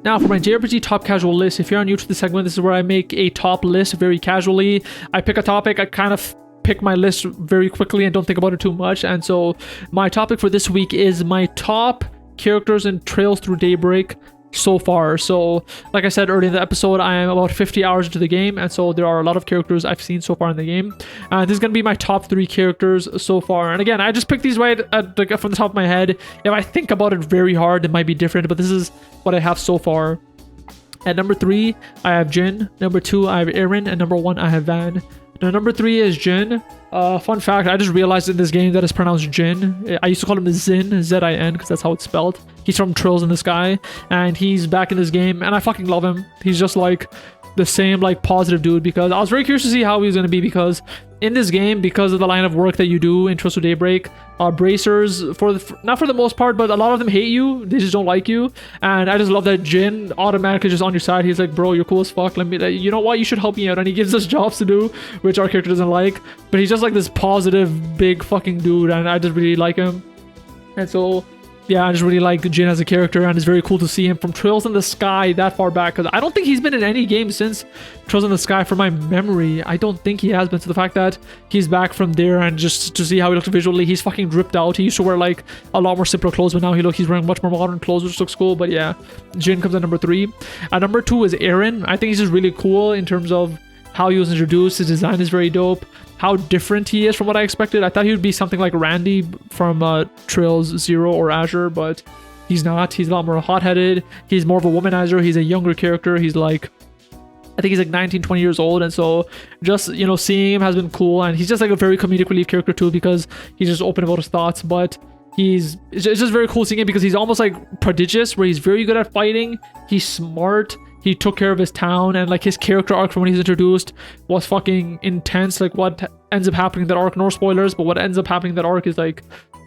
Now for my JRPG top casual list, if you're new to the segment, this is where I make a top list very casually. I pick a topic, I kind of pick my list very quickly and don't think about it too much. And so my topic for this week is my top characters in Trails Through Daybreak so far. So like I said earlier in the episode, I am about 50 hours into the game, and so there are a lot of characters I've seen so far in the game. This is going to be my top 3 characters so far, and again, I just picked these right from the top of my head. If I think about it very hard, it might be different, but this is what I have so far. At number 3 I have Jin, number 2 I have Aaron, and number 1 I have Van. Now number 3 is Jin. Fun fact, I just realized in this game that it's pronounced Jin. I used to call him Zin, Z-I-N, because that's how it's spelled. He's from Trails in the Sky, and he's back in this game, and I fucking love him. He's just like the same like positive dude, because I was very curious to see how he was going to be, because in this game, because of the line of work that you do in Trails Through Daybreak, bracers, not for the most part, but a lot of them hate you. They just don't like you, and I just love that Jin automatically just on your side. He's like, bro, you're cool as fuck, you know what, you should help me out, and he gives us jobs to do, which our character doesn't like, but he's just like this positive big fucking dude, and I just really like him. And so yeah, I just really like Jin as a character, and it's very cool to see him from Trails in the Sky that far back, because I don't think he's been in any game since Trails in the Sky from my memory. I don't think he has been, so the fact that he's back from there, and just to see how he looks visually, he's fucking dripped out. He used to wear like a lot more simpler clothes, but now he's wearing much more modern clothes, which looks cool. But yeah, Jin comes at number 3. At number 2 is Aaron. I think he's just really cool in terms of how he was introduced. His design is very dope. How different he is from what I expected. I thought he would be something like Randy from Trails 0 or Azure, but he's not. He's a lot more hot-headed. He's more of a womanizer. He's a younger character. He's like, I think he's like 19, 20 years old, and so just, you know, seeing him has been cool. And he's just like a very comedic relief character too, because he's just open about his thoughts. But it's just very cool seeing him, because he's almost like prodigious, where he's very good at fighting. He's smart. He took care of his town, and like his character arc from when he's introduced was fucking intense. Like what ends up happening in that arc, no spoilers, but what ends up happening in that arc is like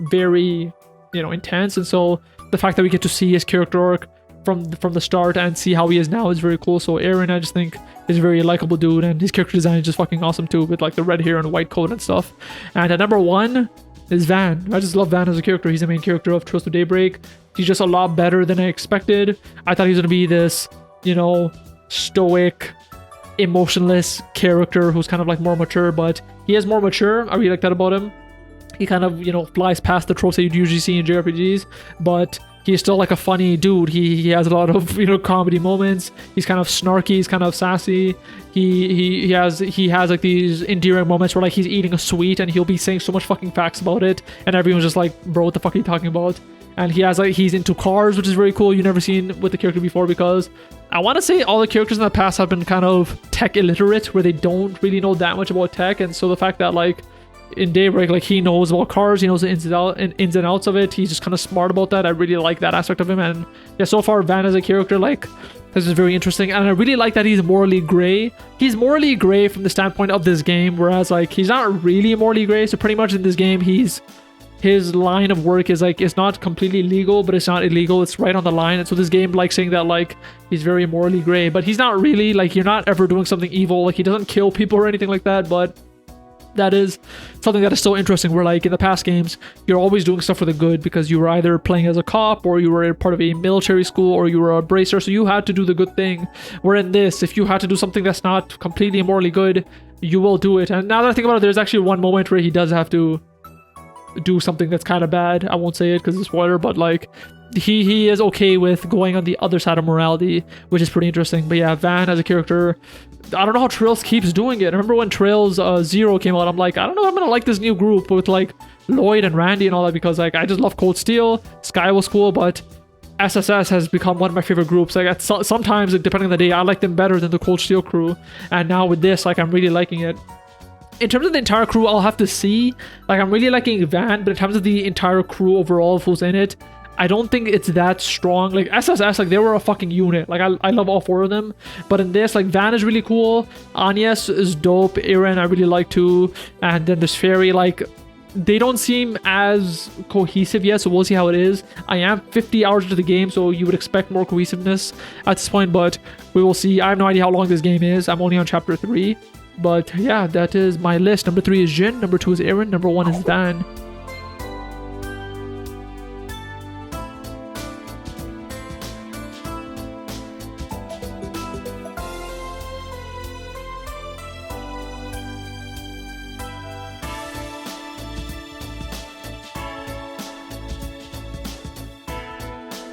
very, you know, intense. And so the fact that we get to see his character arc from the start and see how he is now is very cool. So Aaron, I just think, is a very likable dude, and his character design is just fucking awesome too, with like the red hair and white coat and stuff. And at number 1 is Van. I just love Van as a character. He's the main character of Trails Through Daybreak. He's just a lot better than I expected. I thought he was gonna be this, you know, stoic, emotionless character who's kind of like more mature, but he is more mature. I really like that about him. He kind of, you know, flies past the tropes that you'd usually see in JRPGs, but he's still like a funny dude. He has a lot of, you know, comedy moments. He's kind of snarky. He's kind of sassy. He has like these endearing moments where like he's eating a sweet and he'll be saying so much fucking facts about it, and everyone's just like, bro, what the fuck are you talking about? And he's into cars, which is very cool. You've never seen with the character before, because I want to say all the characters in the past have been kind of tech illiterate, where they don't really know that much about tech. And so the fact that like in Daybreak, like he knows about cars, he knows the ins and outs of it. He's just kind of smart about that. I really like that aspect of him. And yeah, so far Van as a character, like, this is very interesting. And I really like that he's morally gray. He's morally gray from the standpoint of this game, whereas like he's not really morally gray. So pretty much in this game, his line of work is like, it's not completely legal, but it's not illegal. It's right on the line. And so this game like saying that like he's very morally gray, but he's not really, like, you're not ever doing something evil. Like he doesn't kill people or anything like that, but that is something that is so interesting, where like in the past games, you're always doing stuff for the good, because you were either playing as a cop, or you were part of a military school, or you were a bracer, so you had to do the good thing. Where in this, if you had to do something that's not completely morally good, you will do it. And now that I think about it, there's actually one moment where he does have to do something that's kind of bad. I won't say it because it's a spoiler, but like he is okay with going on the other side of morality, which is pretty interesting. But yeah, Van as a character, I don't know how Trails keeps doing it. I remember when Trails 0 came out, I'm like, I don't know if I'm gonna like this new group with like Lloyd and Randy and all that, because like I just love Cold Steel. Sky was cool, but SSS has become one of my favorite groups. Like sometimes, like, depending on the day, I like them better than the Cold Steel crew, and now with this, like, I'm really liking it. In terms of the entire crew, I'll have to see. Like, I'm really liking Van, but in terms of the entire crew overall of who's in it, I don't think it's that strong. Like SSS, like they were a fucking unit. Like I love all 4 of them, but in this, like Van is really cool. Agnes is dope. Aaron I really like too, and then there's Fairy. Like they don't seem as cohesive yet, so we'll see how it is. I am 50 hours into the game, so you would expect more cohesiveness at this point, but we will see. I have no idea how long this game is. I'm only on chapter 3. But yeah, that is my list. Number 3 is Jin, number 2 is Aaron, number 1 is Van.